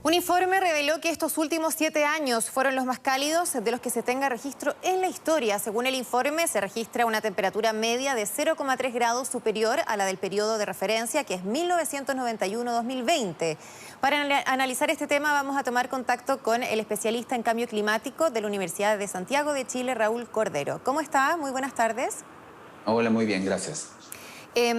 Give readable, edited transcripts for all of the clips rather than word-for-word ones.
Un informe reveló que estos últimos 7 años fueron los más cálidos de los que se tenga registro en la historia. Según el informe, se registra una temperatura media de 0,3 grados superior a la del periodo de referencia, que es 1991-2020. Para analizar este tema vamos a tomar contacto con el especialista en cambio climático de la Universidad de Santiago de Chile, Raúl Cordero. ¿Cómo está? Muy buenas tardes. Hola, muy bien, gracias.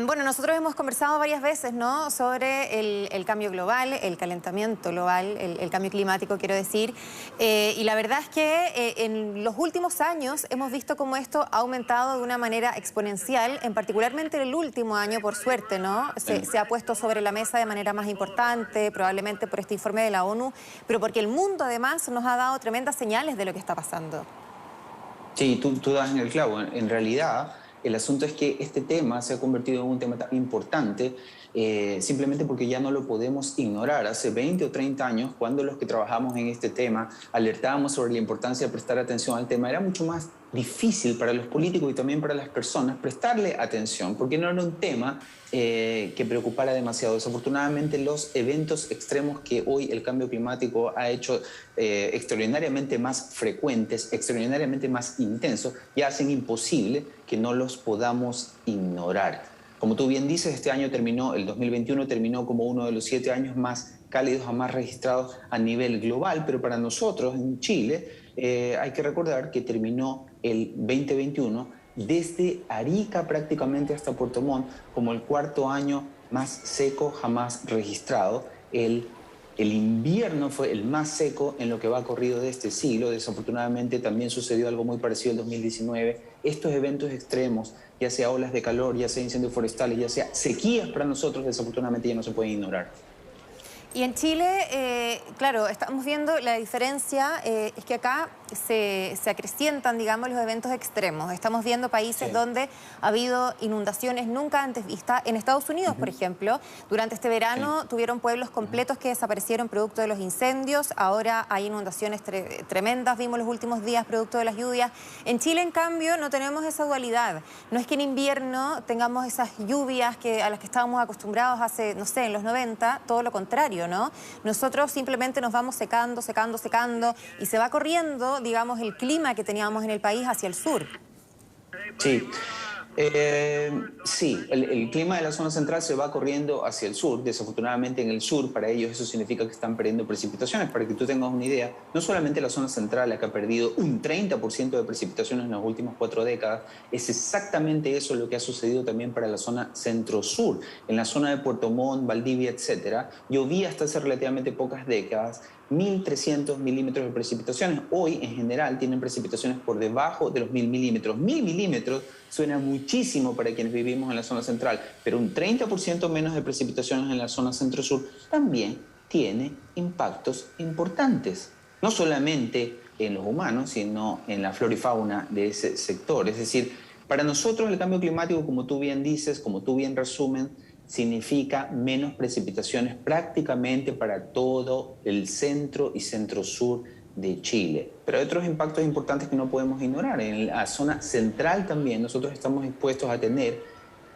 Bueno, nosotros hemos conversado varias veces, ¿no?, sobre el cambio global, el calentamiento global, el cambio climático, quiero decir. Y la verdad es que en los últimos años hemos visto cómo esto ha aumentado de una manera exponencial, en particularmente en el último año, por suerte, ¿no? Se ha puesto sobre la mesa de manera más importante, probablemente por este informe de la ONU, pero porque el mundo además nos ha dado tremendas señales de lo que está pasando. Sí, tú das en el clavo. En realidad, el asunto es que este tema se ha convertido en un tema tan importante simplemente porque ya no lo podemos ignorar. Hace 20 o 30 años, cuando los que trabajamos en este tema alertábamos sobre la importancia de prestar atención al tema, era mucho más difícil para los políticos y también para las personas prestarle atención, porque no era un tema que preocupara demasiado. Desafortunadamente, los eventos extremos que hoy el cambio climático ha hecho extraordinariamente más frecuentes, extraordinariamente más intensos, ya hacen imposible que no los podamos ignorar. Como tú bien dices, este año terminó, el 2021 terminó como uno de los 7 años más cálidos jamás registrados a nivel global, pero para nosotros en Chile hay que recordar que terminó el 2021 desde Arica prácticamente hasta Puerto Montt como el 4.º año más seco jamás registrado. El invierno fue el más seco en lo que va corrido de este siglo. Desafortunadamente también sucedió algo muy parecido en 2019. Estos eventos extremos, ya sea olas de calor, ya sea incendios forestales, ya sea sequías, para nosotros desafortunadamente ya no se pueden ignorar. Y en Chile, claro, estamos viendo la diferencia, es que acá se acrecientan, digamos, los eventos extremos. Estamos viendo países donde ha habido inundaciones nunca antes vistas. En Estados Unidos, por ejemplo, durante este verano tuvieron pueblos completos que desaparecieron producto de los incendios. Ahora hay inundaciones tremendas, vimos los últimos días, producto de las lluvias. En Chile, en cambio, no tenemos esa dualidad. No es que en invierno tengamos esas lluvias a las que estábamos acostumbrados hace, no sé, en los 90, todo lo contrario, ¿no? Nosotros simplemente nos vamos secando, secando, secando y se va corriendo, digamos, el clima que teníamos en el país hacia el sur. Sí, sí, el clima de la zona central se va corriendo hacia el sur. Desafortunadamente en el sur, para ellos eso significa que están perdiendo precipitaciones. Para que tú tengas una idea, no solamente la zona central, la que ha perdido un 30% de precipitaciones en las últimas 4 décadas, es exactamente eso lo que ha sucedido también para la zona centro-sur. En la zona de Puerto Montt, Valdivia, etcétera, llovía hasta hace relativamente pocas décadas 1.300 milímetros de precipitaciones. Hoy, en general, tienen precipitaciones por debajo de los 1.000 milímetros. 1.000 milímetros suena muchísimo para quienes vivimos en la zona central, pero un 30% menos de precipitaciones en la zona centro-sur también tiene impactos importantes. No solamente en los humanos, sino en la flora y fauna de ese sector. Es decir, para nosotros el cambio climático, como tú bien dices, como tú bien resumen, significa menos precipitaciones prácticamente para todo el centro y centro-sur de Chile. Pero hay otros impactos importantes que no podemos ignorar. En la zona central también nosotros estamos expuestos a tener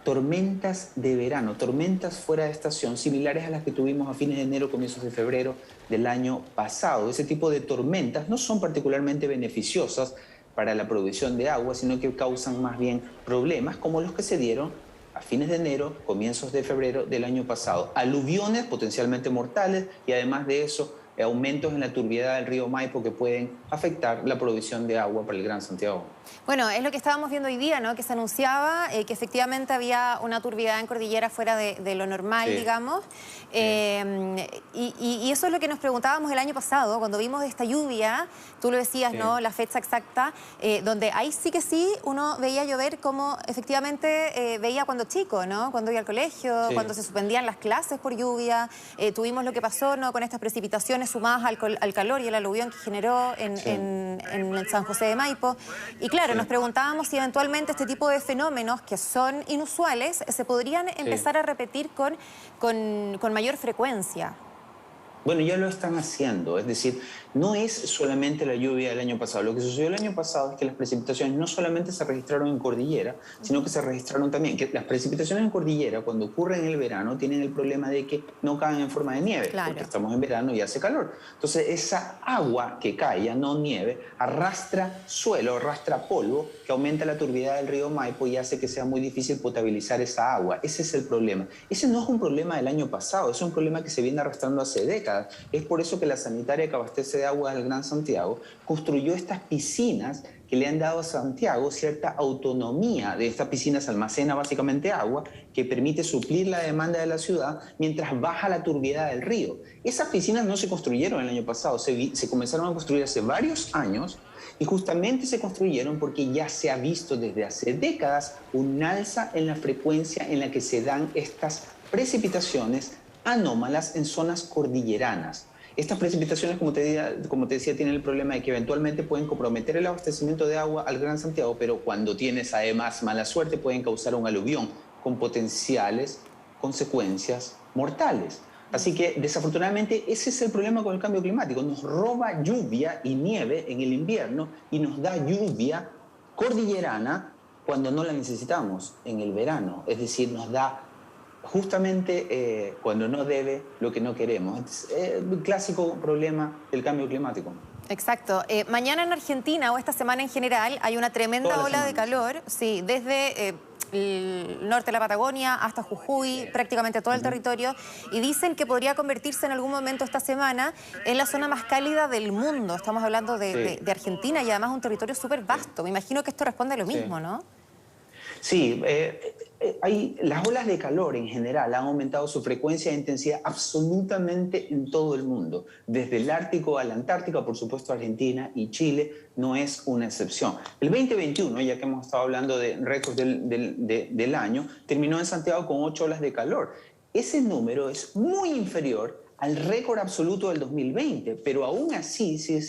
tormentas de verano, tormentas fuera de estación, similares a las que tuvimos a fines de enero, comienzos de febrero del año pasado. Ese tipo de tormentas no son particularmente beneficiosas para la producción de agua, sino que causan más bien problemas como los que se dieron a fines de enero, comienzos de febrero del año pasado. Aluviones potencialmente mortales y además de eso, aumentos en la turbiedad del río Maipo que pueden afectar la provisión de agua para el Gran Santiago. Bueno, es lo que estábamos viendo hoy día, ¿no? Que se anunciaba que efectivamente había una turbiedad en cordillera fuera de lo normal, digamos. Y eso es lo que nos preguntábamos el año pasado, cuando vimos esta lluvia, tú lo decías, ¿no? La fecha exacta, donde ahí sí que sí uno veía llover como efectivamente veía cuando chico, ¿no? Cuando iba al colegio, cuando se suspendían las clases por lluvia. Tuvimos lo que pasó, ¿no?, con estas precipitaciones sumadas al calor y el aluvión que generó en San José de Maipo. Y claro, nos preguntábamos si eventualmente este tipo de fenómenos que son inusuales se podrían empezar a repetir con mayor frecuencia. Bueno, ya lo están haciendo, es decir, no es solamente la lluvia del año pasado. Lo que sucedió el año pasado es que las precipitaciones no solamente se registraron en cordillera, sino que se registraron también, que las precipitaciones en cordillera cuando ocurren en el verano tienen el problema de que no caen en forma de nieve, Claro. porque estamos en verano y hace calor. Entonces esa agua que cae, ya no nieve, arrastra suelo, arrastra polvo, que aumenta la turbidez del río Maipo y hace que sea muy difícil potabilizar esa agua. Ese es el problema. Ese no es un problema del año pasado, es un problema que se viene arrastrando hace décadas. Es por eso que la sanitaria que abastece de agua al Gran Santiago construyó estas piscinas que le han dado a Santiago cierta autonomía. De estas piscinas almacena básicamente agua que permite suplir la demanda de la ciudad mientras baja la turbidez del río. Esas piscinas no se construyeron el año pasado, se comenzaron a construir hace varios años y justamente se construyeron porque ya se ha visto desde hace décadas un alza en la frecuencia en la que se dan estas precipitaciones anómalas en zonas cordilleranas. Estas precipitaciones, como te decía, tienen el problema de que eventualmente pueden comprometer el abastecimiento de agua al Gran Santiago, pero cuando tienes además mala suerte pueden causar un aluvión con potenciales consecuencias mortales. Así que desafortunadamente ese es el problema con el cambio climático. Nos roba lluvia y nieve en el invierno y nos da lluvia cordillerana cuando no la necesitamos en el verano. Es decir, nos da justamente cuando no debe lo que no queremos. Es el clásico problema del cambio climático. Exacto. Mañana en Argentina o esta semana en general hay una tremenda ola de calor, sí, desde el norte de la Patagonia hasta Jujuy, prácticamente todo el territorio, y dicen que podría convertirse en algún momento esta semana en la zona más cálida del mundo. Estamos hablando de Argentina y además un territorio súper vasto. Me imagino que esto responde a lo mismo, ¿no? Sí, las olas de calor en general han aumentado su frecuencia e intensidad absolutamente en todo el mundo. Desde el Ártico a la Antártica, por supuesto Argentina y Chile no es una excepción. El 2021, ya que hemos estado hablando de récords del año, terminó en Santiago con 8 olas de calor. Ese número es muy inferior al récord absoluto del 2020, pero aún así sigue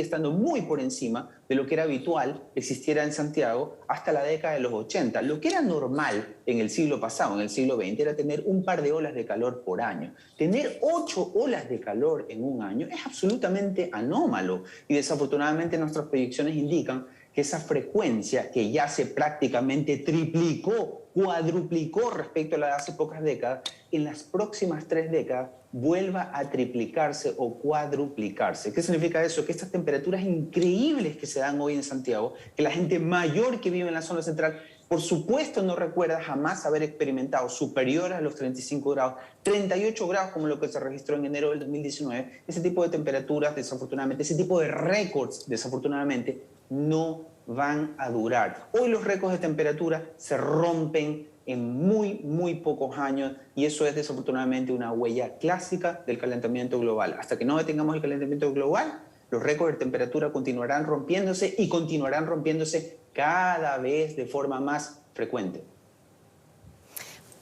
estando muy por encima de lo que era habitual existiera en Santiago hasta la década de los 80. Lo que era normal en el siglo pasado, en el siglo XX, era tener un par de olas de calor por año. Tener 8 olas de calor en un año es absolutamente anómalo y desafortunadamente nuestras proyecciones indican que esa frecuencia que ya se prácticamente triplicó, cuadruplicó respecto a la de hace pocas décadas, en las próximas 3 décadas vuelva a triplicarse o cuadruplicarse. ¿Qué significa eso? Que estas temperaturas increíbles que se dan hoy en Santiago, que la gente mayor que vive en la zona central, por supuesto no recuerda jamás haber experimentado superiores a los 35 grados, 38 grados como lo que se registró en enero del 2019, ese tipo de temperaturas, desafortunadamente, ese tipo de récords, desafortunadamente, no van a durar. Hoy los récords de temperatura se rompen en muy pocos años y eso es desafortunadamente una huella clásica del calentamiento global. Hasta que no detengamos el calentamiento global, los récords de temperatura continuarán rompiéndose y continuarán rompiéndose cada vez de forma más frecuente.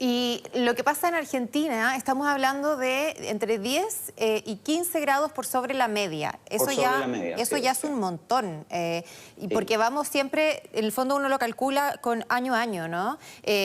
Y lo que pasa en Argentina, estamos hablando de entre 10 y 15 grados por sobre la media. Eso ya es un montón. Porque vamos siempre, en el fondo uno lo calcula con año a año, ¿no?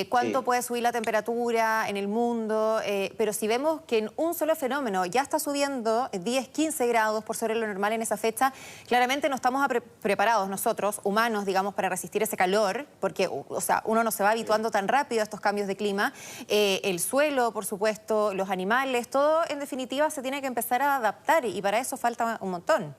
Cuánto puede subir la temperatura en el mundo. Pero si vemos que en un solo fenómeno ya está subiendo 10, 15 grados por sobre lo normal en esa fecha, claramente no estamos preparados nosotros, humanos, digamos, para resistir ese calor, porque o sea, uno no se va habituando tan rápido a estos cambios de clima. El suelo, por supuesto, los animales, todo en definitiva se tiene que empezar a adaptar y para eso falta un montón.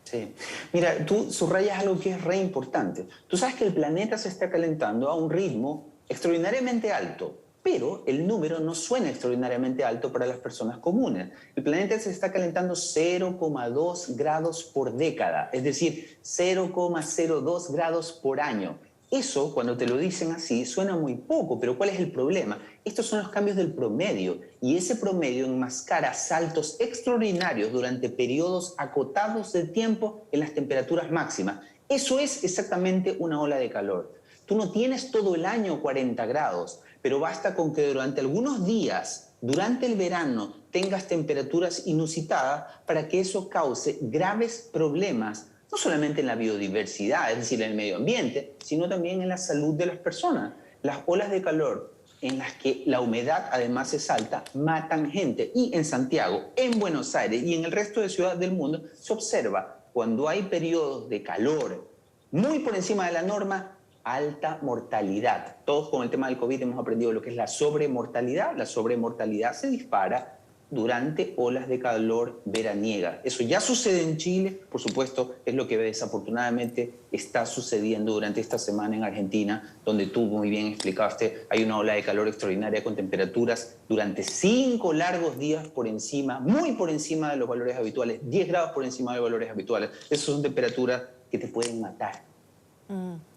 Sí. Mira, tú subrayas algo que es re importante. Tú sabes que el planeta se está calentando a un ritmo extraordinariamente alto, pero el número no suena extraordinariamente alto para las personas comunes. El planeta se está calentando 0,2 grados por década, es decir, 0,02 grados por año. Eso, cuando te lo dicen así, suena muy poco, pero ¿cuál es el problema? Estos son los cambios del promedio y ese promedio enmascara saltos extraordinarios durante periodos acotados de tiempo en las temperaturas máximas. Eso es exactamente una ola de calor. Tú no tienes todo el año 40 grados, pero basta con que durante algunos días, durante el verano, tengas temperaturas inusitadas para que eso cause graves problemas no solamente en la biodiversidad, es decir, en el medio ambiente, sino también en la salud de las personas. Las olas de calor en las que la humedad además es alta, matan gente. Y en Santiago, en Buenos Aires y en el resto de ciudades del mundo se observa cuando hay periodos de calor muy por encima de la norma, alta mortalidad. Todos con el tema del COVID hemos aprendido lo que es la sobremortalidad. La sobremortalidad se dispara durante olas de calor veraniega. Eso ya sucede en Chile, por supuesto, es lo que desafortunadamente está sucediendo durante esta semana en Argentina, donde tú muy bien explicaste, hay una ola de calor extraordinaria con temperaturas durante 5 largos días por encima, muy por encima de los valores habituales, 10 grados por encima de los valores habituales. Esas son temperaturas que te pueden matar.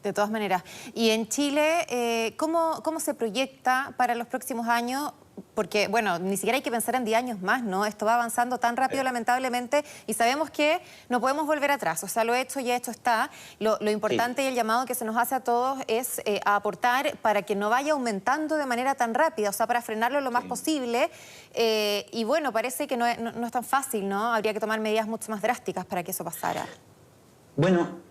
De todas maneras. Y en Chile, ¿cómo se proyecta para los próximos años? Porque, bueno, ni siquiera hay que pensar en 10 años más, ¿no? Esto va avanzando tan rápido, lamentablemente, y sabemos que no podemos volver atrás. O sea, lo hecho ya hecho está. Lo importante y el llamado que se nos hace a todos es a aportar para que no vaya aumentando de manera tan rápida, o sea, para frenarlo lo más posible. Y bueno, parece que no es tan fácil, ¿no? Habría que tomar medidas mucho más drásticas para que eso pasara. Bueno,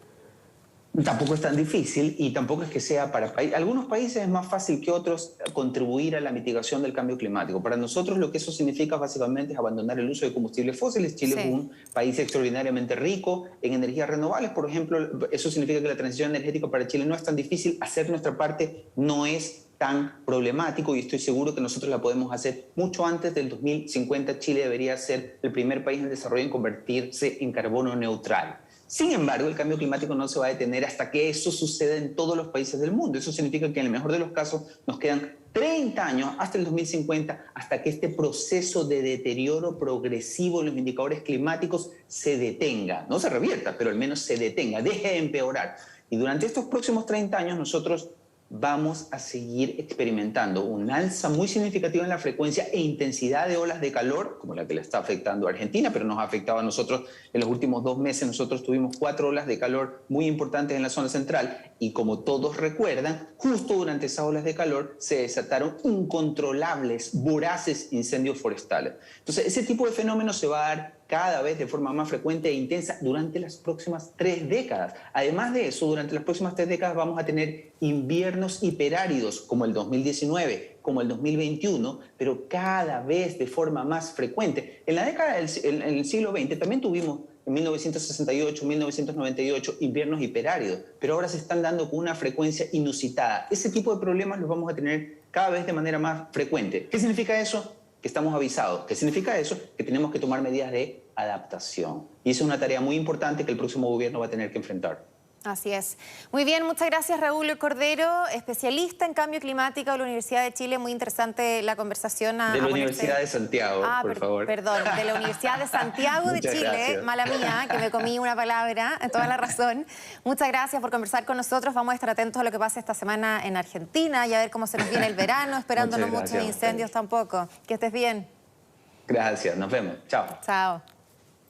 tampoco es tan difícil y tampoco es que sea para algunos países es más fácil que otros contribuir a la mitigación del cambio climático. Para nosotros lo que eso significa básicamente es abandonar el uso de combustibles fósiles. Chile es un país extraordinariamente rico en energías renovables, por ejemplo. Eso significa que la transición energética para Chile no es tan difícil. Hacer nuestra parte no es tan problemático y estoy seguro que nosotros la podemos hacer mucho antes del 2050. Chile debería ser el primer país en desarrollo en convertirse en carbono neutral. Sin embargo, el cambio climático no se va a detener hasta que eso suceda en todos los países del mundo. Eso significa que en el mejor de los casos nos quedan 30 años hasta el 2050 hasta que este proceso de deterioro progresivo en los indicadores climáticos se detenga. No se revierta, pero al menos se detenga, deje de empeorar. Y durante estos próximos 30 años nosotros vamos a seguir experimentando un alza muy significativa en la frecuencia e intensidad de olas de calor, como la que le está afectando a Argentina, pero nos ha afectado a nosotros en los últimos 2 meses. Nosotros tuvimos 4 olas de calor muy importantes en la zona central y como todos recuerdan, justo durante esas olas de calor se desataron incontrolables, voraces incendios forestales. Entonces, ese tipo de fenómenos se va a dar cada vez de forma más frecuente e intensa durante las próximas 3 décadas. Además de eso, durante las próximas 3 décadas vamos a tener inviernos hiperáridos como el 2019, como el 2021, pero cada vez de forma más frecuente. En la década en el siglo XX también tuvimos en 1968, 1998 inviernos hiperáridos, pero ahora se están dando con una frecuencia inusitada. Ese tipo de problemas los vamos a tener cada vez de manera más frecuente. ¿Qué significa eso? Que estamos avisados. ¿Qué significa eso? Que tenemos que tomar medidas de adaptación. Y esa es una tarea muy importante que el próximo gobierno va a tener que enfrentar. Así es. Muy bien, muchas gracias Raúl Cordero, especialista en cambio climático de la Universidad de Chile. Muy interesante la conversación. De la Universidad de Santiago, por favor. Perdón, de la Universidad de Santiago de Chile. Gracias. Mala mía, que me comí una palabra, toda la razón. Muchas gracias por conversar con nosotros. Vamos a estar atentos a lo que pasa esta semana en Argentina y a ver cómo se nos viene el verano, esperando no muchos incendios tampoco. Que estés bien. Gracias, nos vemos. Chao. Chao.